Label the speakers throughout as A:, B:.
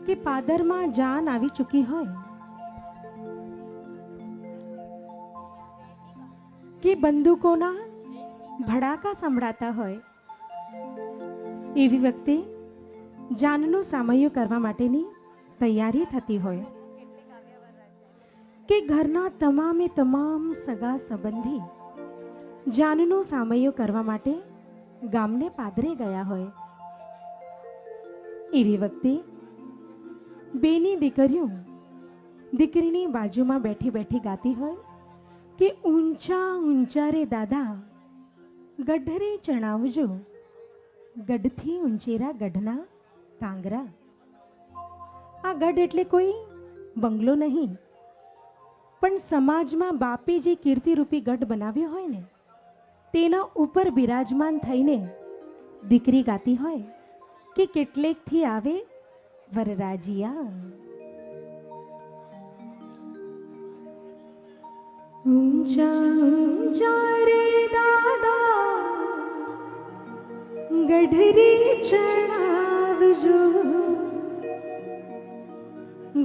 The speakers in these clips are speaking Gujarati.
A: કે પાદરમાં જાન આવી ચૂકી હોય, કે બંદૂકોના ભડાકા સંભળાતા હોય, એવી વખતે જાનનું સામયું કરવા માટેની તૈયારી થતી હોય, કે ઘરના તમામે તમામ સગા સંબંધી જાનનું સામયું કરવા માટે ગામને પાદરે ગયા હોય, એવી વખતે બેની દીકરીઓ દીકરીની બાજુમાં બેઠી બેઠી ગાતી હોય કે ઊંચા ઊંચા રે દાદા ગઢરે ચણાવજો, ગઢથી ઊંચેરા ગઢના કાંગરા. આ ગઢ એટલે કોઈ બંગલો નહીં, પણ સમાજમાં બાપે જે કીર્તિરૂપી ગઢ બનાવ્યો હોય ને, તેના ઉપર બિરાજમાન થઈને દીકરી ગાતી હોય કે કેટલેકથી આવે વરરાજિયા. ઊંચા ઊંચા રે દાદા ગઢરે ચણાવજો,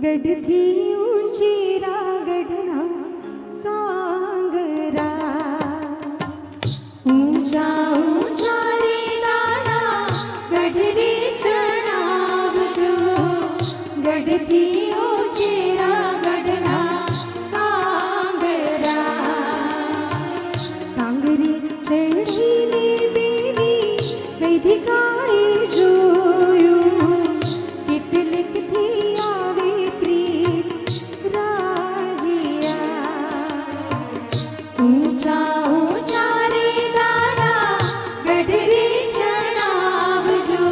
A: ગઢથી ઊંચેરા ગઢના કાંગરા. ઊંચા ઊંચા રે દાદા ગઢરે ચણાવજો, ગઢથી ઊંચેરા ગઢના કાંગરા. કાંગરી ચઢીને બેની વૈદિકાએ જોયું, કેટલેકથી આવે પ્રીત રાજીયા. ઊંચા ઊંચા રે દાદા ગઢરે ચણાવજો,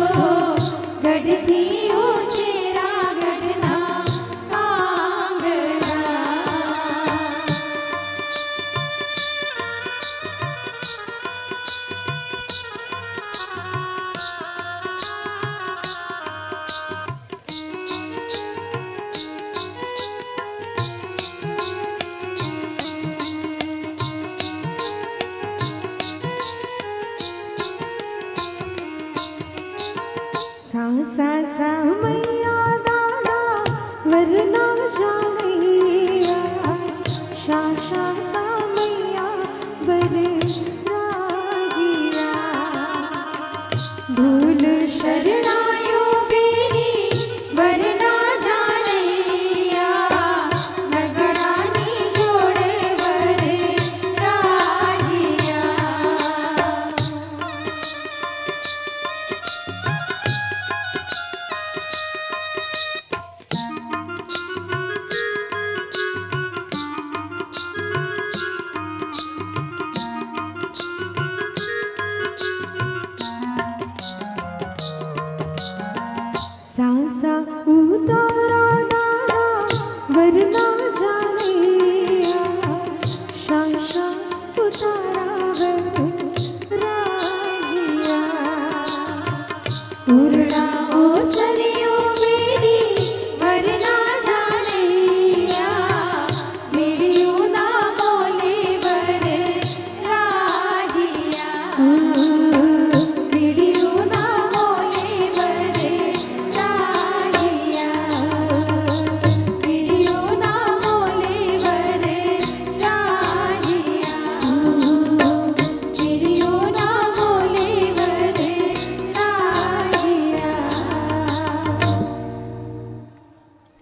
A: ગઢથી ઊંચેરા ગઢના કાંગરા. સા સા સા મૈયા દાદા વરના